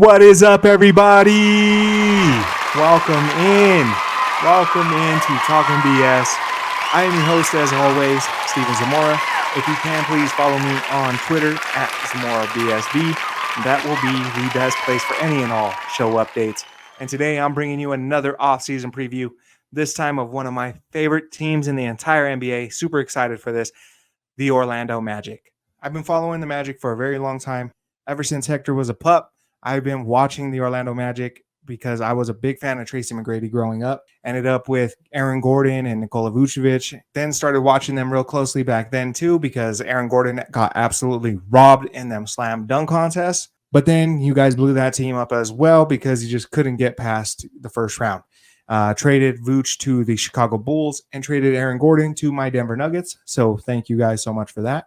What is up, everybody? Welcome in. Welcome in to Talkin BS. I am your host, as always, Steven Zamora. If you can, please follow me on Twitter at ZamoraBSB. That will be the best place for any and all show updates. And today I'm bringing you another off-season preview, this time of one of my favorite teams in the entire NBA. Super excited for this, the Orlando Magic. I've been following the Magic for a very long time. Ever since Hector was a pup, I've been watching the Orlando Magic because I was a big fan of Tracy McGrady growing up. Ended up with Aaron Gordon and Nikola Vucevic. Then started watching them real closely back then too because Aaron Gordon got absolutely robbed in them slam dunk contests. But then you guys blew that team up as well because you just couldn't get past the first round. Traded Vooch to the Chicago Bulls and traded Aaron Gordon to my Denver Nuggets. So thank you guys so much for that.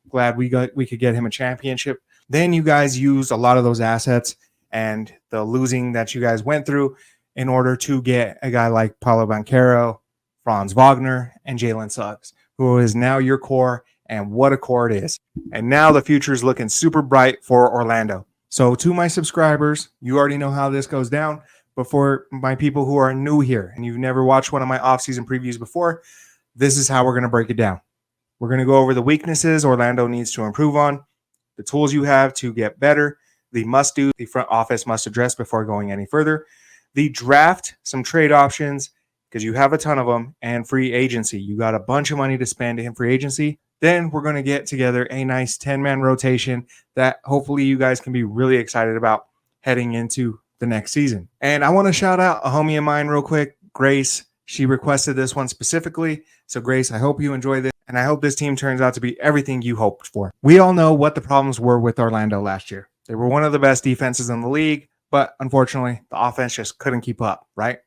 Glad we could get him a championship. Then you guys used a lot of those assets and the losing that you guys went through in order to get a guy like Paolo Banchero, Franz Wagner, and Jalen Suggs, who is now your core, and what a core it is. And now the future is looking super bright for Orlando. So to my subscribers, you already know how this goes down. But for my people who are new here and you've never watched one of my off-season previews before, this is how we're going to break it down. We're going to go over the weaknesses Orlando needs to improve on, the tools you have to get better, the must-do the front office must address before going any further, the draft, some trade options, because you have a ton of them, and free agency. You got a bunch of money to spend in free agency. Then we're going to get together a nice 10-man rotation that hopefully you guys can be really excited about heading into the next season. And I want to shout out a homie of mine real quick, Grace. She requested this one specifically. So Grace, I hope you enjoy this. And I hope this team turns out to be everything you hoped for. We all know what the problems were with Orlando last year. They were one of the best defenses in the league, but unfortunately, the offense just couldn't keep up, right?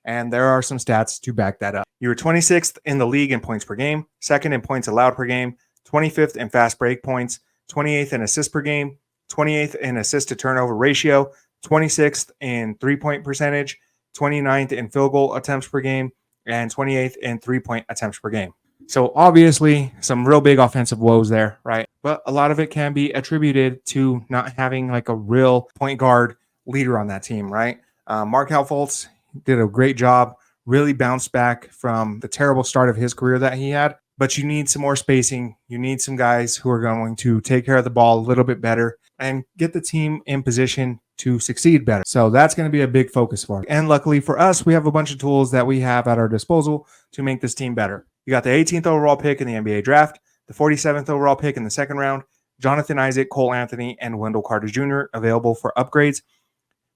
And there are some stats to back that up. You were 26th in the league in points per game, second in points allowed per game, 25th in fast break points, 28th in assists per game, 28th in assist to turnover ratio, 26th in three-point percentage, 29th in field goal attempts per game, and 28th in three-point attempts per game. So obviously some real big offensive woes there, right? But a lot of it can be attributed to not having like a real point guard leader on that team, right? Markelle Fultz did a great job, really bounced back from the terrible start of his career that he had. But you need some more spacing. You need some guys who are going to take care of the ball a little bit better and get the team in position to succeed better. So that's going to be a big focus for us. And luckily for us, we have a bunch of tools that we have at our disposal to make this team better. You got the 18th overall pick in the NBA draft, the 47th overall pick in the second round, Jonathan Isaac, Cole Anthony, and Wendell Carter Jr. available for upgrades.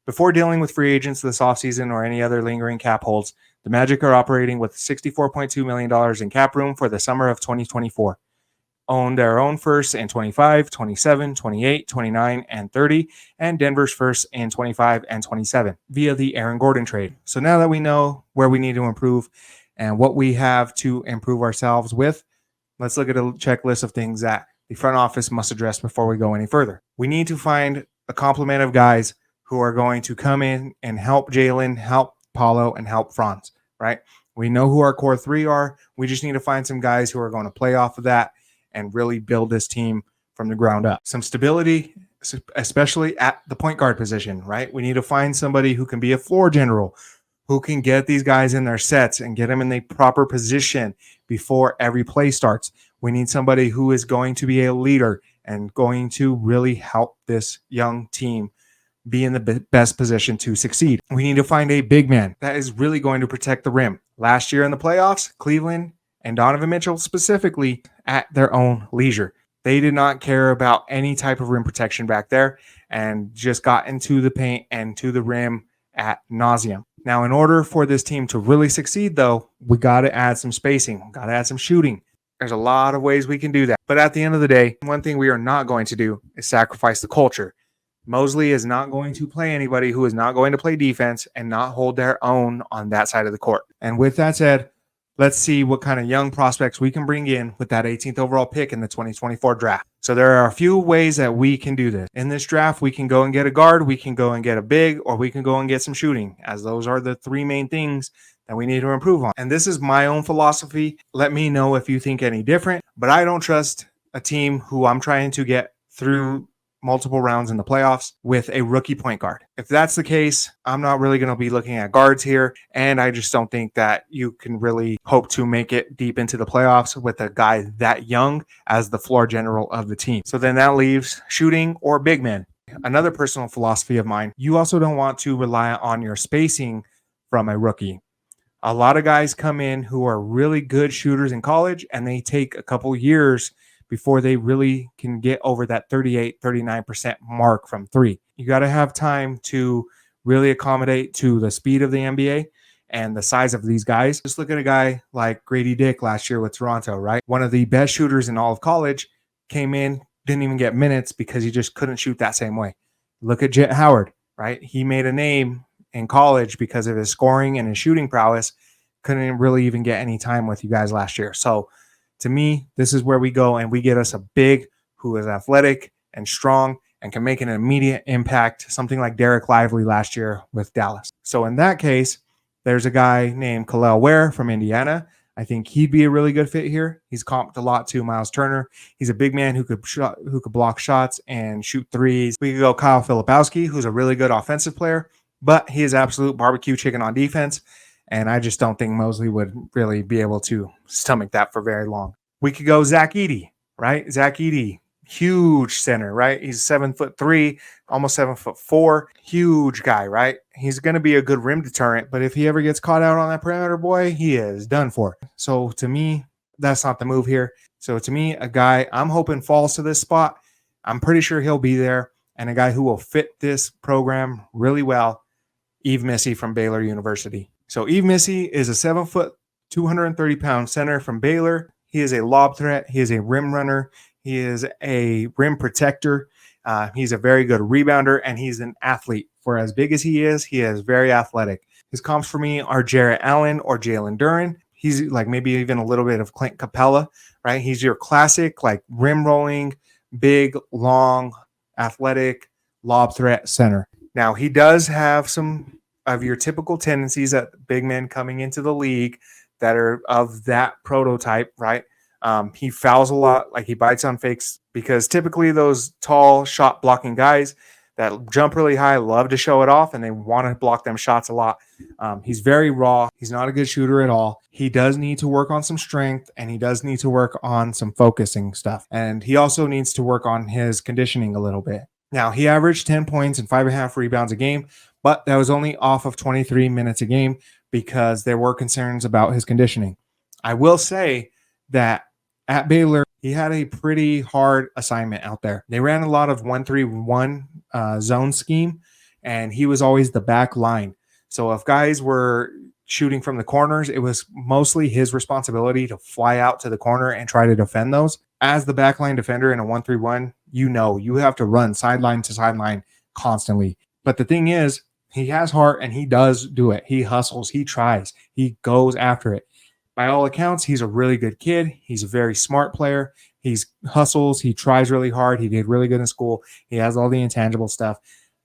Before dealing with free agents this offseason or any other lingering cap holds, the Magic are operating with $64.2 million in cap room for the summer of 2024. Own their own firsts in 25, 27, 28, 29, and 30, and Denver's firsts in 25 and 27 via the Aaron Gordon trade. So now that we know where we need to improve and what we have to improve ourselves with, let's look at a checklist of things that the front office must address before we go any further. We need to find a complement of guys who are going to come in and help Jalen, help Paulo, and help Franz, right? We know who our core three are. We just need to find some guys who are going to play off of that and really build this team from the ground up. Some stability, especially at the point guard position, right? We need to find somebody who can be a floor general, who can get these guys in their sets and get them in the proper position before every play starts. We need somebody who is going to be a leader and going to really help this young team be in the best position to succeed. We need to find a big man that is really going to protect the rim. Last year in the playoffs, Cleveland and Donovan Mitchell specifically at their own leisure. They did not care about any type of rim protection back there and just got into the paint and to the rim ad nauseum. Now, in order for this team to really succeed, though, we got to add some spacing, got to add some shooting. There's a lot of ways we can do that. But at the end of the day, one thing we are not going to do is sacrifice the culture. Mosley is not going to play anybody who is not going to play defense and not hold their own on that side of the court. And with that said, let's see what kind of young prospects we can bring in with that 18th overall pick in the 2024 draft. So there are a few ways that we can do this. In this draft, we can go and get a guard, we can go and get a big, or we can go and get some shooting, as those are the three main things that we need to improve on. And this is my own philosophy. Let me know if you think any different, but I don't trust a team who I'm trying to get through multiple rounds in the playoffs with a rookie point guard. If that's the case, I'm not really going to be looking at guards here. And I just don't think that you can really hope to make it deep into the playoffs with a guy that young as the floor general of the team. So then that leaves shooting or big men. Another personal philosophy of mine, you also don't want to rely on your spacing from a rookie. A lot of guys come in who are really good shooters in college, and they take a couple years before they really can get over that 38, 39% mark from three. You got to have time to really accommodate to the speed of the NBA and the size of these guys. Just look at a guy like Grady Dick last year with Toronto, right? One of the best shooters in all of college, came in, didn't even get minutes because he just couldn't shoot that same way. Look at Jet Howard, right? He made a name in college because of his scoring and his shooting prowess. Couldn't really even get any time with you guys last year. So to me, this is where we go and we get us a big who is athletic and strong and can make an immediate impact, something like Derek Lively last year with Dallas. So in that case, there's a guy named Khalil Ware from Indiana. I think he'd be a really good fit here. He's comped a lot to Miles Turner. He's a big man who could block shots and shoot threes. We could go Kyle Filipowski, who's a really good offensive player, but he is absolute barbecue chicken on defense. And I just don't think Mosley would really be able to stomach that for very long. We could go Zach Edey, right? Zach Edey, huge center, right? He's 7'3", almost 7'4", huge guy, right? He's going to be a good rim deterrent, but if he ever gets caught out on that perimeter, boy, he is done for. So to me, that's not the move here. So to me, a guy I'm hoping falls to this spot, I'm pretty sure he'll be there, and a guy who will fit this program really well, Yves Missi from Baylor University. So Yves Missi is a 7 foot, 230-pound center from Baylor. He is a lob threat. He is a rim runner. He is a rim protector. He's a very good rebounder, and he's an athlete. For as big as he is very athletic. His comps for me are Jarrett Allen or Jalen Duren. He's like maybe even a little bit of Clint Capella, right? He's your classic like rim rolling, big, long, athletic lob threat center. Now, he does have some of your typical tendencies that big men coming into the league that are of that prototype, right? He fouls a lot, like he bites on fakes, because typically those tall shot blocking guys that jump really high love to show it off, and they want to block them shots a lot. He's very raw. He's not a good shooter at all. He does need to work on some strength, and he does need to work on some focusing stuff. And he also needs to work on his conditioning a little bit. Now, he averaged 10 points and 5.5 rebounds a game, but that was only off of 23 minutes a game because there were concerns about his conditioning. I will say that at Baylor, he had a pretty hard assignment out there. They ran a lot of 1-3-1 zone scheme, and he was always the back line. So if guys were shooting from the corners, it was mostly his responsibility to fly out to the corner and try to defend those. As the backline defender in a 1-3-1, you have to run sideline to sideline constantly. But the thing is, he has heart and he does do it. He hustles, he tries, he goes after it. By all accounts, he's a really good kid. He's a very smart player. He hustles, he tries really hard. He did really good in school. He has all the intangible stuff.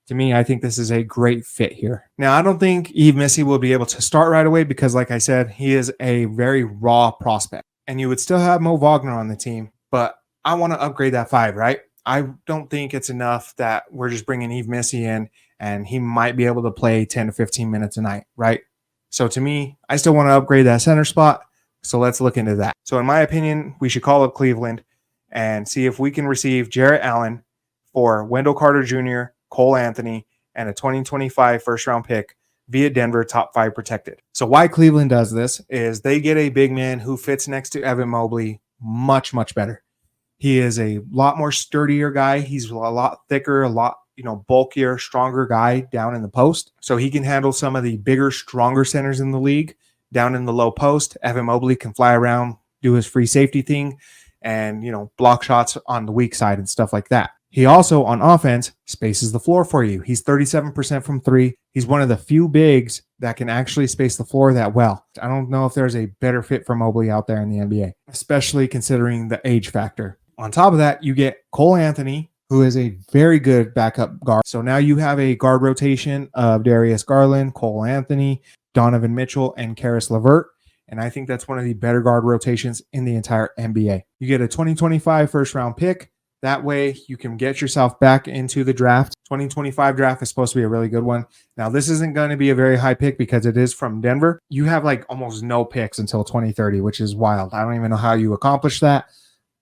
To me, I think this is a great fit here. Now, I don't think Yves Missi will be able to start right away because, like I said, he is a very raw prospect. And you would still have Mo Wagner on the team, but I want to upgrade that 5, right? I don't think it's enough that we're just bringing Yves Missi in and he might be able to play 10 to 15 minutes a night, right? So to me, I still want to upgrade that center spot. So let's look into that. So in my opinion, we should call up Cleveland and see if we can receive Jarrett Allen for Wendell Carter Jr., Cole Anthony, and a 2025 first-round pick via Denver top 5 protected. So why Cleveland does this is they get a big man who fits next to Evan Mobley much, much better. He is a lot more sturdier guy. He's a lot thicker, a lot bulkier, stronger guy down in the post. So he can handle some of the bigger, stronger centers in the league down in the low post. Evan Mobley can fly around, do his free safety thing, and block shots on the weak side and stuff like that. He also, on offense, spaces the floor for you. He's 37% from 3. He's one of the few bigs that can actually space the floor that well. I don't know if there's a better fit for Mobley out there in the NBA, especially considering the age factor. On top of that, you get Cole Anthony, who is a very good backup guard. So now you have a guard rotation of Darius Garland, Cole Anthony, Donovan Mitchell, and Karis LeVert. And I think that's one of the better guard rotations in the entire NBA. You get a 2025 first-round pick That way you can get yourself back into the draft. 2025 draft is supposed to be a really good one. Now, this isn't going to be a very high pick because it is from Denver. You have like almost no picks until 2030, which is wild. I don't even know how you accomplish that.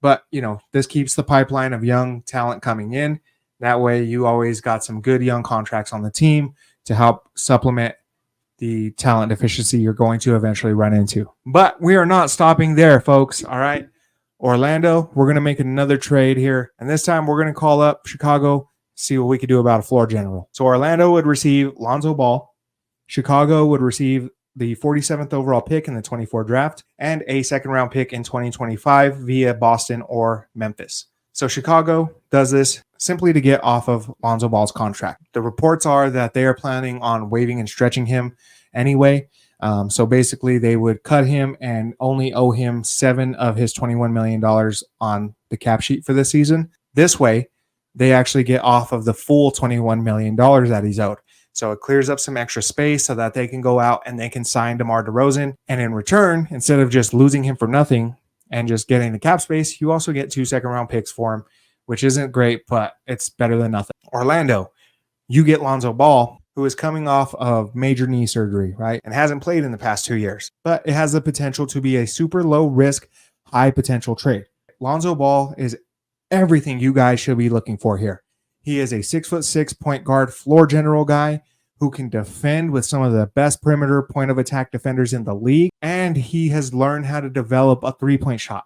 But, this keeps the pipeline of young talent coming in. That way you always got some good young contracts on the team to help supplement the talent deficiency you're going to eventually run into. But we are not stopping there, folks. All right. Orlando, we're going to make another trade here. And this time we're going to call up Chicago, see what we could do about a floor general. So Orlando would receive Lonzo Ball. Chicago would receive the 47th overall pick in the 24 draft and a second round pick in 2025 via Boston or Memphis. So Chicago does this simply to get off of Lonzo Ball's contract. The reports are that they are planning on waiving and stretching him anyway. So basically they would cut him and only owe him $7 of his $21 million on the cap sheet for this season. This way, they actually get off of the full $21 million that he's owed. So it clears up some extra space so that they can go out and they can sign DeMar DeRozan. And in return, instead of just losing him for nothing and just getting the cap space, you also get 2 second-round picks for him, which isn't great, but it's better than nothing. Orlando, you get Lonzo Ball, who is coming off of major knee surgery, right? And hasn't played in the past 2 years. But it has the potential to be a super low-risk, high-potential trade. Lonzo Ball is everything you guys should be looking for here. He is a 6'6" point guard floor general guy who can defend with some of the best perimeter point of attack defenders in the league. And he has learned how to develop a 3-point shot.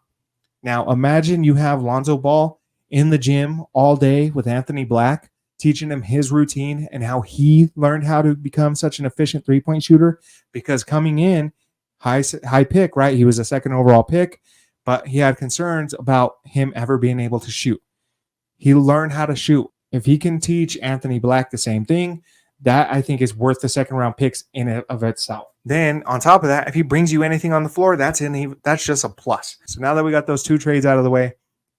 Now imagine you have Lonzo Ball in the gym all day with Anthony Black, teaching him his routine and how he learned how to become such an efficient 3-point shooter. Because coming in, high pick, right? He was a second overall pick, but he had concerns about him ever being able to shoot. He learned how to shoot. If he can teach Anthony Black the same thing, that I think is worth the second round picks in and of itself. Then on top of that, if he brings you anything on the floor, that's just a plus. So now that we got those 2 trades out of the way,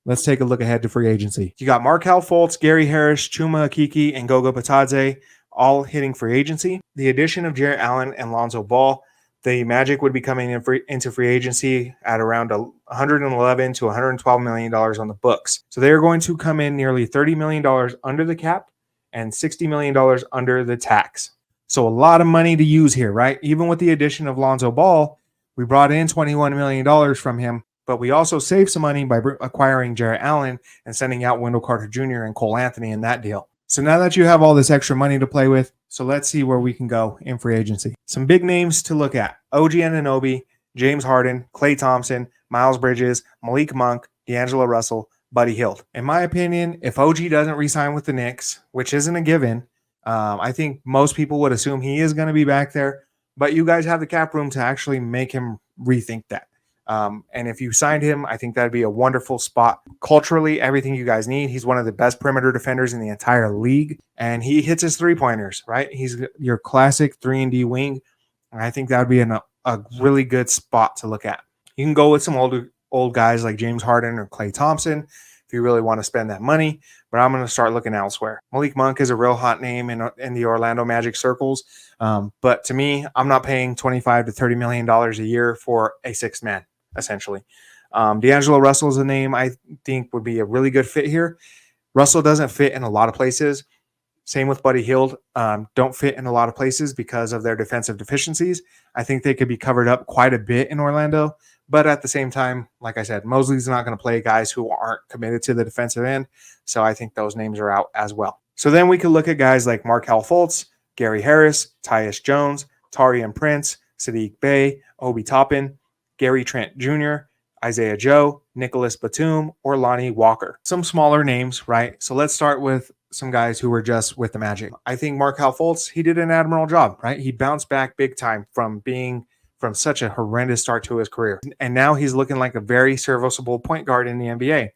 let's take a look ahead to free agency. You got Markelle Fultz, Gary Harris, Chuma Akiki, and Goga Bitadze all hitting free agency. The addition of Jarrett Allen and Lonzo Ball, the Magic would be coming into free agency at around $111 to $112 million on the books. So they're going to come in nearly $30 million under the cap and $60 million under the tax. So a lot of money to use here, right? Even with the addition of Lonzo Ball, we brought in $21 million from him, but we also saved some money by acquiring Jarrett Allen and sending out Wendell Carter Jr. and Cole Anthony in that deal. So now that you have all this extra money to play with, so let's see where we can go in free agency. Some big names to look at: OG Anunoby, James Harden, Klay Thompson, Miles Bridges, Malik Monk, D'Angelo Russell, Buddy Hield. In my opinion, if OG doesn't re-sign with the Knicks, which isn't a given, I think most people would assume he is going to be back there, but you guys have the cap room to actually make him rethink that. And if you signed him, I think that'd be a wonderful spot. Culturally, everything you guys need. He's one of the best perimeter defenders in the entire league, and he hits his 3-pointers, right? He's your classic 3-and-D wing, and I think that would be a really good spot to look at. You can go with some old guys like James Harden or Klay Thompson if you really want to spend that money, but I'm going to start looking elsewhere. Malik Monk is a real hot name in the Orlando Magic circles, but to me, I'm not paying $25 to $30 million a year for a 6th man. Essentially, D'Angelo Russell is a name I think would be a really good fit here. Russell doesn't fit in a lot of places. Same with Buddy Hield. Don't fit in a lot of places because of their defensive deficiencies. I think they could be covered up quite a bit in Orlando. But at the same time, like I said, Mosley's not going to play guys who aren't committed to the defensive end. So I think those names are out as well. So then we could look at guys like Markelle Fultz, Gary Harris, Tyus Jones, Taurean Prince, Saddiq Bey, Obi Toppin, Gary Trent Jr., Isaiah Joe, Nicholas Batum, or Lonnie Walker. Some smaller names, right? So let's start with some guys who were just with the Magic. I think Markelle Fultz, he did an admirable job, right? He bounced back big time from such a horrendous start to his career. And now he's looking like a very serviceable point guard in the NBA.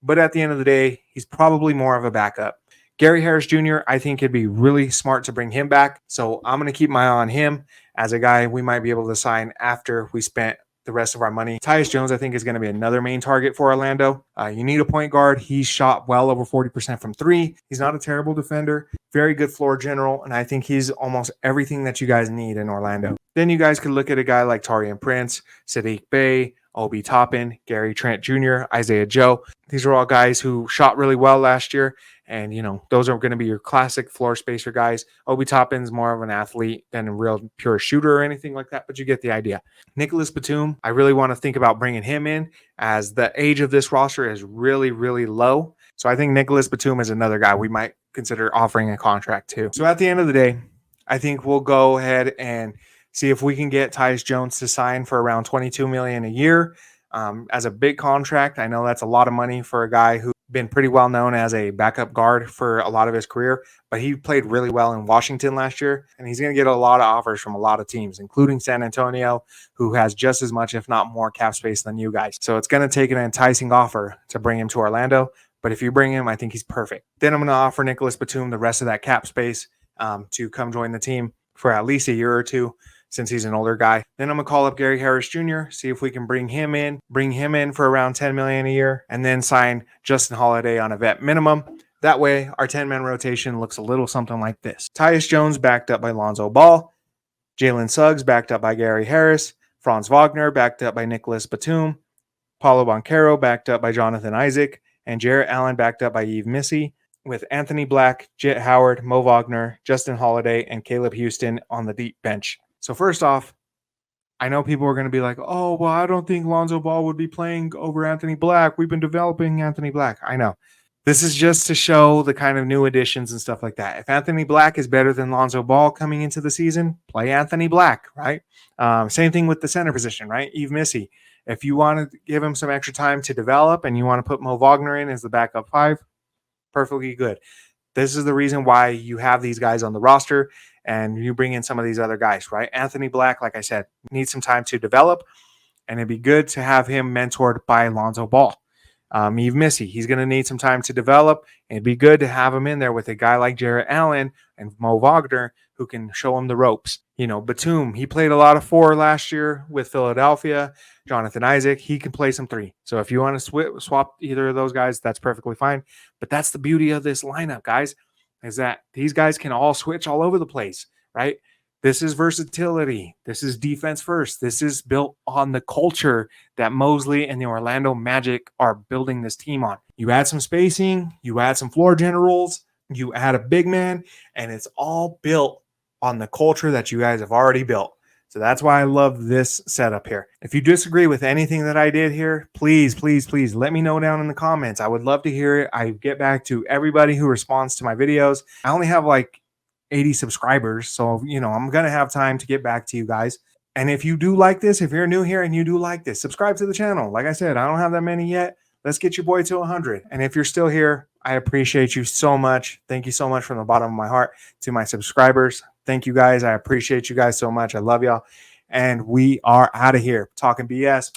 But at the end of the day, he's probably more of a backup. Gary Harris Jr., I think it'd be really smart to bring him back. So I'm going to keep my eye on him as a guy we might be able to sign after we spent the rest of our money. Tyus Jones, I think, is going to be another main target for Orlando. You need a point guard. He's shot well over 40% from 3. He's not a terrible defender, very good floor general, and I think he's almost everything that you guys need in Orlando. Then you guys could look at a guy like Taurean Prince, Saddiq Bey, Obi Toppin, Gary Trent Jr., Isaiah Joe. These are all guys who shot really well last year. And, those are going to be your classic floor spacer guys. Obi Toppin's more of an athlete than a real pure shooter or anything like that, but you get the idea. Nicholas Batum, I really want to think about bringing him in, as the age of this roster is really, really low. So I think Nicholas Batum is another guy we might consider offering a contract to. So at the end of the day, I think we'll go ahead and see if we can get Tyus Jones to sign for around $22 million a year as a big contract. I know that's a lot of money for a guy who's been pretty well known as a backup guard for a lot of his career, but he played really well in Washington last year, and he's going to get a lot of offers from a lot of teams, including San Antonio, who has just as much, if not more, cap space than you guys. So it's going to take an enticing offer to bring him to Orlando. But if you bring him, I think he's perfect. Then I'm going to offer Nicholas Batum the rest of that cap space to come join the team for at least a year or two, since he's an older guy. Then I'm going to call up Gary Harris Jr., see if we can bring him in for around $10 million a year, and then sign Justin Holiday on a vet minimum. That way, our 10-man rotation looks a little something like this. Tyus Jones backed up by Lonzo Ball, Jalen Suggs backed up by Gary Harris, Franz Wagner backed up by Nicholas Batum, Paulo Banchero backed up by Jonathan Isaac, and Jarrett Allen backed up by Yves Missy, with Anthony Black, Jet Howard, Mo Wagner, Justin Holiday, and Caleb Houston on the deep bench. So first off, I know people are going to be like, oh, well, I don't think Lonzo Ball would be playing over Anthony Black. We've been developing Anthony Black. I know. This is just to show the kind of new additions and stuff like that. If Anthony Black is better than Lonzo Ball coming into the season, play Anthony Black, right? Same thing with the center position, right? Yves Missy. If you want to give him some extra time to develop and you want to put Mo Wagner in as the backup 5, perfectly good. This is the reason why you have these guys on the roster and you bring in some of these other guys, right? Anthony Black, like I said, needs some time to develop, and it'd be good to have him mentored by Lonzo Ball. Yves Missy, he's going to need some time to develop, and it'd be good to have him in there with a guy like Jarrett Allen and Mo Wagner who can show him the ropes. Batum, he played a lot of 4 last year with Philadelphia. Jonathan Isaac, he can play some 3. So if you want to swap either of those guys, that's perfectly fine. But that's the beauty of this lineup, guys, is that these guys can all switch all over the place, right? This is versatility. This is defense first. This is built on the culture that Mosley and the Orlando Magic are building this team on. You add some spacing, you add some floor generals, you add a big man, and it's all built on the culture that you guys have already built. So that's why I love this setup here. If you disagree with anything that I did here, please, please, please let me know down in the comments. I would love to hear it. I get back to everybody who responds to my videos. I only have like 80 subscribers, so I'm gonna have time to get back to you guys. And if you do like this, if you're new here and you do like this, subscribe to the channel. Like I said, I don't have that many yet. Let's get your boy to 100. And if you're still here, I appreciate you so much. Thank you so much from the bottom of my heart to my subscribers. Thank you guys. I appreciate you guys so much. I love y'all. And we are out of here. Talking BS.